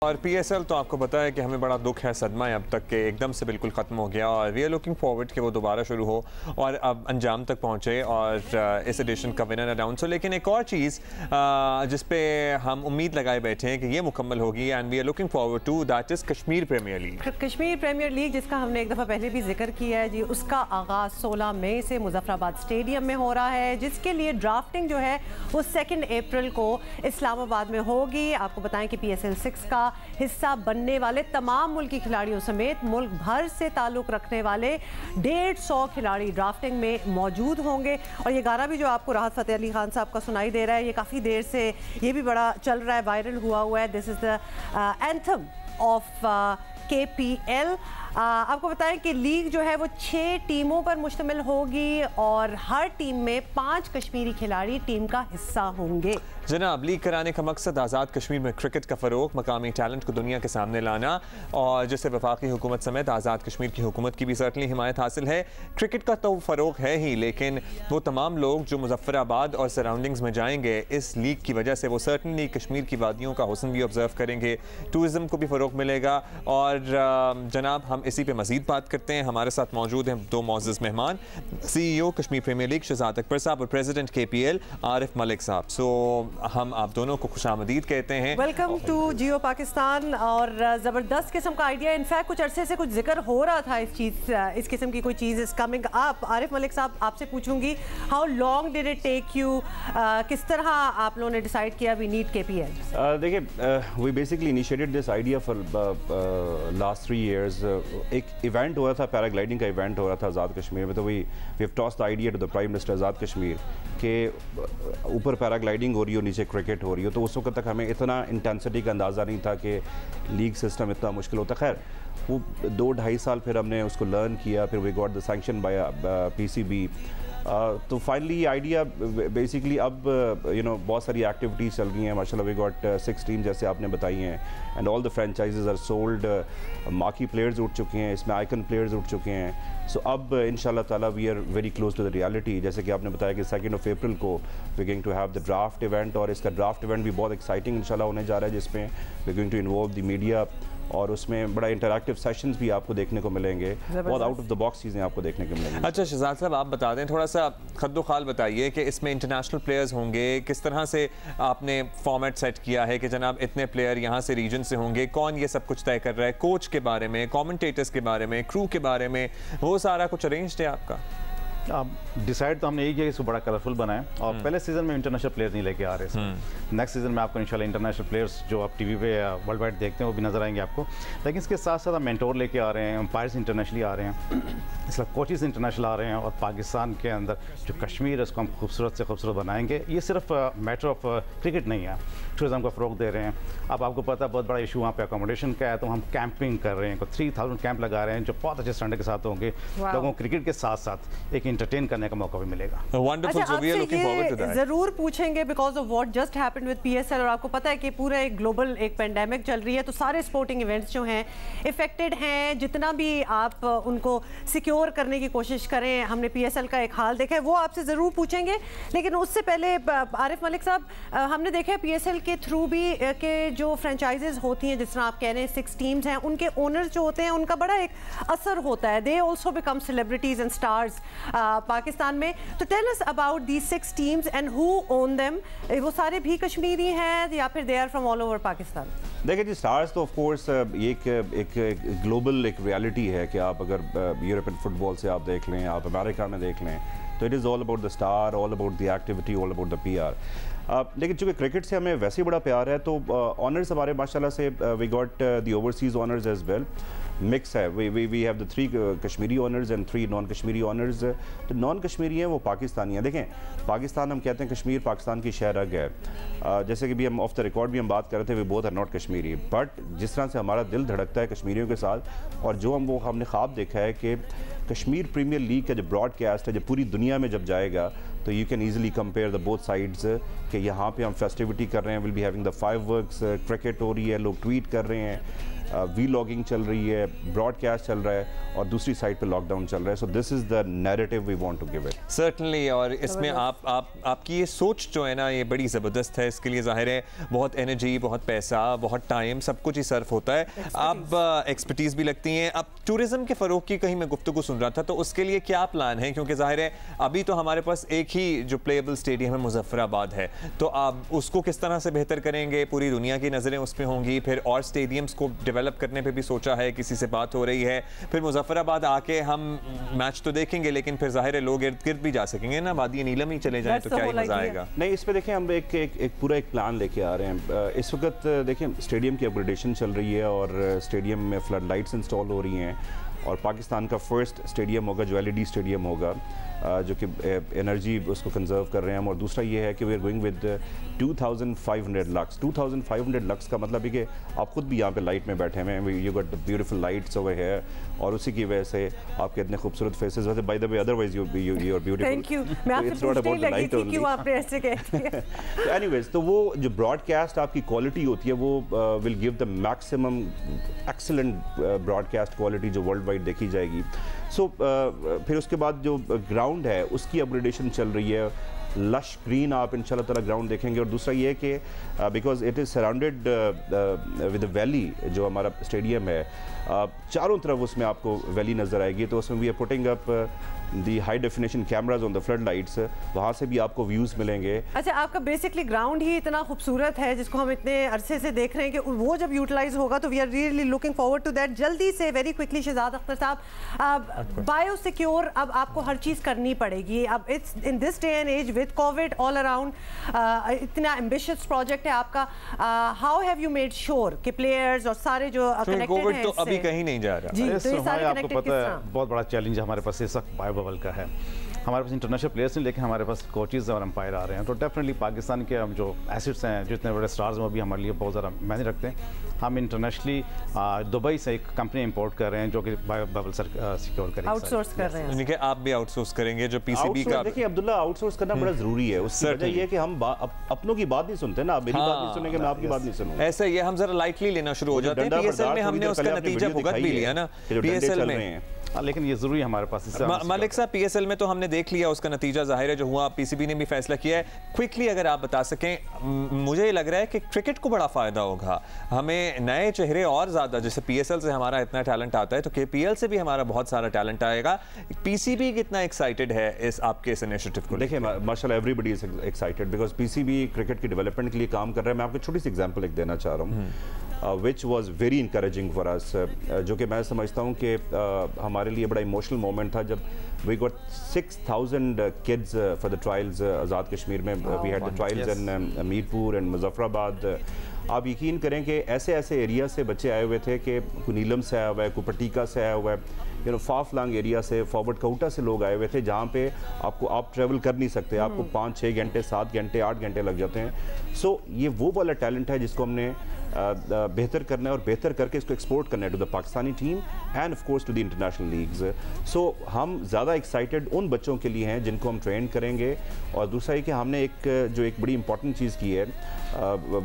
और पीएसएल तो आपको पता है कि हमें बड़ा दुख है, सदमा है अब तक के एकदम से बिल्कुल ख़त्म हो गया और वी आर लुकिंग फॉरवर्ड कि वो दोबारा शुरू हो और अब अंजाम तक पहुँचे और इस एडिशन का विनर अनाउंस हो। लेकिन एक और चीज़ जिस पे हम उम्मीद लगाए बैठे हैं कि ये मुकम्मल होगी and we are looking forward to, that is Kashmir premier league. Kashmir premier league जिसका हमने एक दफ़ा पहले भी जिक्र किया है जी, उसका आगाज़ 16 मई से मुजफ्फराबाद स्टेडियम में हो रहा है, जिसके लिए ड्राफ्टिंग जो है वो 2 अप्रैल को इस्लामाबाद में होगी। आपको बताएं कि PSL 6 का हिस्सा बनने वाले तमाम मुल्की खिलाड़ियों समेत मुल्क भर से ताल्लुक़ रखने वाले 150 खिलाड़ी ड्राफ्टिंग में मौजूद होंगे। और ये गाना भी जो आपको राहत फ़तेह अली खान साहब का सुनाई दे रहा है, ये काफ़ी देर से ये भी बड़ा चल रहा है, वायरल हुआ है। This is the anthem of KPL। आपको बताएं कि लीग जो है वो 6 टीमों पर मुश्तमिल होगी और हर टीम में 5 कश्मीरी खिलाड़ी टीम का हिस्सा होंगे। जनाब, लीग कराने का मकसद आज़ाद कश्मीर में क्रिकेट का फ़रोग, मकामी टैलेंट को दुनिया के सामने लाना और जिससे वफाकी हुकूमत समेत आज़ाद कश्मीर की हुकूमत की भी सर्टनली हिमायत हासिल है। क्रिकेट का तो फ़रोग है ही, लेकिन वो तमाम लोग जो मुजफ्फराबाद और सराउंडिंग्स में जाएंगे इस लीग की वजह से, वो सर्टनली कश्मीर की वादियों का हुस्न भी ऑब्ज़र्व करेंगे, टूरिज़म को भी फ़रोग मिलेगा। और जनाब, हम इसी पे मज़ीद बात करते हैं। हमारे साथ मौजूद हैं 2 मोअज़्ज़ज़ मेहमान, CEO Kashmir premier league Shahzad Akbar साहब और प्रेसिडेंट KPL आरिफ मलिक साहब। सो हम आप दोनों को खुशामदीद कहते हैं। वेलकम टू जियो पाकिस्तान। और ज़बरदस्त किस्म का आइडिया, इनफैक्ट कुछ अरसे से कुछ जिक्र हो रहा था इस किस्म की कोई चीज़ is coming up. Arif Malik साहब, आपसे पूछूंगी, how long did it take you, किस तरह आप लोगों ने डिसाइड किया वी नीड KPL? देखिए, we basically initiated this idea for last 3 years। एक इवेंट हो रहा था, पैराग्लाइडिंग का इवेंट हो रहा था आज़ाद कश्मीर में, तो we have tossed the idea to the prime minister Azad Kashmir के ऊपर पैराग्लाइडिंग हो रही हो, नीचे क्रिकेट हो रही हो। तो उस वक्त तक हमें इतना इंटेंसिटी का अंदाज़ा नहीं था कि लीग सिस्टम इतना मुश्किल होता। खैर, वो 2-2.5 साल फिर हमने उसको लर्न किया, फिर we got the sanction by PCB। तो फाइनली आइडिया बेसिकली अब बहुत सारी एक्टिविटीज़ चल रही हैं माशाल्लाह। वी गॉट 6 टीम जैसे आपने बताई हैं and all the franchises are sold. Marquee players उठ चुके हैं, इसमें आइकन प्लेयर्स उठ चुके हैं। सो अब इंशाल्लाह ताला we are very close to the reality. जैसे कि आपने बताया कि 2 अप्रैल को we going to have the draft event, और इसका ड्राफ्ट इवेंट भी बहुत एक्साइटिंग इंशाल्लाह होने जा रहा है, जिसमें we going to involve the media और उसमें बड़ा इंटरैक्टिव सेशंस भी आपको देखने को मिलेंगे, बहुत आउट ऑफ द बॉक्स चीज़ें आपको देखने को मिलेंगी। अच्छा शहजाद साहब, आप बता दें, थोड़ा सा खद्दो-खाल बताइए कि इसमें इंटरनेशनल प्लेयर्स होंगे, किस तरह से आपने फॉर्मेट सेट किया है कि जनाब इतने प्लेयर यहाँ से रीजन से होंगे, कौन ये सब कुछ तय कर रहा है, कोच के बारे में, कमेंटेटर्स के बारे में, क्रू के बारे में, वो सारा कुछ अरेंज्ड है आपका? डिसाइड तो हमने यही किया कि इसको बड़ा कलरफुल बनाएं, और पहले सीज़न में इंटरनेशनल प्लेयर नहीं लेके आ रहे हैं। नेक्स्ट सीज़न में आपको इंशाल्लाह इंटरनेशनल प्लेयर्स जो आप टीवी पे या वर्ल्ड वाइड देखते हैं वो भी नज़र आएंगे आपको। लेकिन इसके साथ साथ हम मेंटोर लेके आ रहे हैं, अंपायर्स इंटरनेशनली आ रहे हैं, इसलिए कोचेस इंटरनेशनल आ रहे हैं, और पाकिस्तान के अंदर जो कश्मीर है उसको हम खूबसूरत से खूबसूरत बनाएंगे। ये सिर्फ मैटर ऑफ क्रिकेट नहीं है, टूरिज़म को फ़रोग दे रहे हैं। अब आपको पता है बहुत बड़ा इशू वहाँ पे अकोमोडेशन का है, तो हम कैंपिंग कर रहे हैं, 3000 कैंप लगा रहे हैं जो बहुत अच्छे स्टैंडर्ड के साथ होंगे। लोगों को क्रिकेट के साथ साथ एक इंटरटेन करने का मौका भी मिलेगा। जरूर पूछेंगे because of what just happened with PSL। और आपको पता है कि पूरा एक ग्लोबल एक पेंडेमिक चल रही है, तो सारे स्पोर्टिंग इवेंट्स जो हैं इफेक्टेड हैं। जितना भी आप उनको सिक्योर करने की कोशिश करें, हमने PSL का एक हाल देखा है, वो आपसे ज़रूर पूछेंगे। लेकिन उससे पहले आरिफ मलिक साहब, हमने देखा है PSL के थ्रू भी के जो फ्रेंचाइजेज होती हैं, जिस तरह आप कह रहे हैं 6 टीम्स हैं, उनके ओनर्स जो होते हैं उनका बड़ा एक असर होता है। They also become celebrities and stars Pakistan में। तो tell us about these 6 teams and who own them. वो सारे भी कश्मीरी हैं या फिर they are from all over Pakistan? देखिए जी, स्टार्स तो ऑफ कोर्स ये एक ग्लोबल एक रियलिटी है कि आप अगर यूरोपियन फुटबॉल से आप देख लें, आप अमेरिका में देख लें, तो it is all about the star, all about the activity, all about the PR। लेकिन चूँकि क्रिकेट से हमें वैसे ही बड़ा प्यार है, तो ऑनर्स हमारे माशाल्लाह से we got the overseas owners as well. Mix है, we have the 3 Kashmiri owners and 3 non Kashmiri owners. तो नॉन कश्मीरी हैं वो पाकिस्तानी हैं। देखें, पाकिस्तान हम कहते हैं कश्मीर पाकिस्तान की शहरग है। जैसे कि भी हम ऑफ द रिकॉर्ड भी हम बात कर रहे थे, we both are not Kashmiri, but जिस तरह से हमारा दिल धड़कता है कश्मीरियों के साथ, और जो हमने ख्वाब देखा है कि कश्मीर प्रीमियर लीग का जो ब्रॉडकास्ट है जब पूरी दुनिया में जब जाएगा, तो you can easily compare the both sides कि यहाँ पे हम फेस्टिविटी कर रहे हैं, will be having the fireworks, cricket हो रही है, लोग ट्वीट कर रहे हैं, वीलॉगिंग चल रही है, ब्रॉडकास्ट चल रहा है और दूसरी साइड पे लॉकडाउन चल रहा है. So this is the narrative we want to give it. Certainly. और इसमें आपकी ये सोच जो है ना ये बड़ी ज़बरदस्त है. इसके लिए ज़ाहिर है बहुत एनर्जी, बहुत पैसा, बहुत टाइम, सब कुछ ही सर्फ होता है. अब एक्सपर्टीज़ भी लगती हैं. अब टूरिज्म के फ़रोग की कहीं मैं गुफ्तगू सुन रहा था, तो उसके लिए क्या प्लान है? क्योंकि ज़ाहिर है अभी तो हमारे पास एक ही जो प्लेएबल स्टेडियम है मुजफ्फराबाद है, तो आप उसको किस तरह से बेहतर करेंगे? पूरी दुनिया की नज़रें उस पर होंगी. फिर और स्टेडियम्स को डेवलप करने पे भी सोचा है, किसी से बात हो रही है? फिर मुजफ्फराबाद आके हम मैच तो देखेंगे, लेकिन फिर ज़ाहिर है लोग इर्द गिर्द भी जा सकेंगे ना. वादी नीलम ही चले जाएं तो क्या ही मज़ा आएगा. नहीं, इस पे देखें हम एक पूरा एक प्लान लेके आ रहे हैं. इस वक्त देखें स्टेडियम की अपग्रेडेशन चल रही है और स्टेडियम में फ्लड लाइट्स इंस्टॉल हो रही हैं और पाकिस्तान का फर्स्ट स्टेडियम होगा जो LED स्टेडियम होगा, जो कि एनर्जी उसको कंजर्व कर रहे हैं हम. और दूसरा ये है कि we are going with 2500 lux. 2500 lux का मतलब है कि आप खुद भी यहाँ पे लाइट में बैठे हुए हैं. You got the beautiful lights over here और उसी की वजह से आपके इतने खूबसूरत फेसेस. वैसे by the way otherwise you are beautiful. Thank you. मैं आपसे पूछने ही लगी थी क्यों आपने ऐसे कहती है. एनीवेज, तो वो जो ब्रॉडकास्ट आपकी क्वालिटी होती है वो will give the maximum excellent broadcast quality जो वर्ल्ड वाइड देखी जाएगी. सो फिर उसके बाद जो ग्राउंड है उसकी अपग्रेडेशन चल रही है. लश ग्रीन आप इंशाल्लाह ताला ग्राउंड देखेंगे. और दूसरा ये है कि because it is surrounded with a valley, जो हमारा स्टेडियम है चारों तरफ उसमें आपको वैली नज़र आएगी. तो उसमें we are putting up the high definition cameras on the flood lights. वहाँ से भी आपको व्यूज़ मिलेंगे. अच्छा, आपका बेसिकली ग्राउंड ही इतना खूबसूरत है जिसको हम इतने अरसे से देख रहे हैं कि वो जब यूटिलाइज होगा तो we are really looking forward to that. जल्दी से वेरी क्विकली शहजाद अख्तर साहब, बायो सिक्योर अब आपको हर चीज़ करनी पड़ेगी. अब it's in this day and age with covid all around, इतना एम्बिशियस प्रोजेक्ट है आपका. How have you made sure कि प्लेयर्स और सारे जो कनेक्टेड हैं तो अभी कहीं नहीं जा रहा. जी, तो ये सारे आपको कनेक्टेड पता है बहुत बड़ा चैलेंज हमारे पास इस वक्त बायो बबल का है. हमारे पास इंटरनेशनल प्लेयर्स नहीं, लेकिन हमारे पास कोचेज़ और अंपायर आ रहे हैं. तो डेफिनेटली पाकिस्तान के हम जो एसेट्स हैं, जितने बड़े स्टार्स में भी हमारे लिए बहुत ज़्यादा मायने रखते हैं. हम इंटरनेशनली दुबई से एक कंपनी इंपोर्ट कर रहे हैं जो कि बायो बबल सिक्योर करेंगे, आउटसोर्स कर रहे हैं. यानी कि आप भी आउटसोर्स करेंगे जो PCB का. देखिए अब्दुल्ला, आउटसोर्स करना बड़ा ज़रूरी है. उसकी वजह ये है कि हम अपनों की बात नहीं सुनते ना. आप मेरी बात नहीं सुनेंगे, मैं आपकी बात नहीं सुनूंगा. ऐसा ये हम जरा लाइटली लेना शुरू हो जाते हैं. PSL में हमने उसका नतीजा भुगत भी लिया ना. PSL में लेकिन ये जरूरी हमारे पास. मलिक साहब, PSL में तो हमने देख लिया उसका नतीजा ज़ाहिर है जो हुआ. PCB ने भी फैसला किया है. क्विकली अगर आप बता सकें, मुझे लग रहा है कि क्रिकेट को बड़ा फ़ायदा होगा. हमें नए चेहरे और ज़्यादा, जैसे PSL से हमारा इतना टैलेंट आता है तो KPL से भी हमारा बहुत सारा टैलेंट आएगा. PCB कितना एक्साइटेड है इस आपके इस इनिशिएटिव को? देखिए माशाल्लाह everybody is excited because PCB cricket की डेवलपमेंट के लिए काम कर रहा है. मैं आपको छोटी सी एग्जांपल एक देना चाह रहा हूँ which was very encouraging for us, जो कि मैं समझता हूँ कि हमारे लिए बड़ा इमोशनल मोमेंट था जब we got 6000 kids for the trials Azad Kashmir में. We had the trials in Mirpur and Muzaffarabad. आप यकीन करें कि ऐसे ऐसे एरिया से बच्चे आए हुए थे कि कोई नीलम से आया हुआ है, कोई पट्टिका से आया हुआ है, फार फ्लंग एरिया से, फॉरवर्ड काउटा से लोग आए हुए थे जहाँ पे आप ट्रैवल कर नहीं सकते. आपको 5-6 घंटे, 7 घंटे, 8 घंटे लग जाते हैं. सो ये वो वाला टैलेंट है जिसको हमने बेहतर करना है और बेहतर करके इसको एक्सपोर्ट करना है to the Pakistani team and of course to the international leagues. So हम ज़्यादा एक्साइटेड उन बच्चों के लिए हैं जिनको हम ट्रेन करेंगे. और दूसरा है कि हमने एक बड़ी इंपॉर्टेंट चीज़ की है.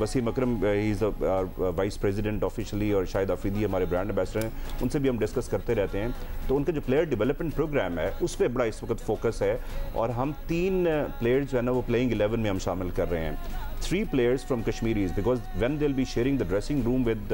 Wasim Akram he is vice president officially और शाहिद आफरीदी हमारे ब्रांड एम्बेसडर हैं. उनसे भी हम डिस्कस करते रहते हैं. तो उनका जो प्लेयर डेवलपमेंट प्रोग्राम है उस पर बड़ा इस वक्त फोकस है. और हम 3 प्लेयर्स जो है ना वो प्लेइंग 11 में हम शामिल कर रहे हैं. 3 players from Kashmiris, because when they'll be sharing the dressing room with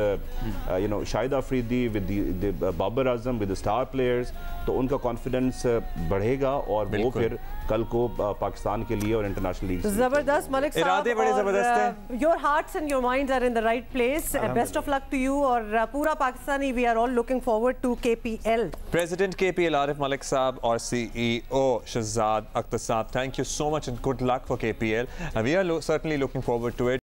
Shahid Afridi, with the Babar Azam, with the star players, तो उनका कॉन्फिडेंस बढ़ेगा और वो फिर कल को पाकिस्तान के लिए और इंटरनेशनल लीग. जबरदस्त मलिक साहब, इरादे बड़े जबरदस्त हैं. Your hearts and your minds are in the right place. Best of luck to you. और पूरा Pakistani we are all looking forward to KPL. President KPL Arif Malik साहब और CEO शहजाद अख्तर साहब, thank you so much and good luck for KPL. We are certainly looking forward to it.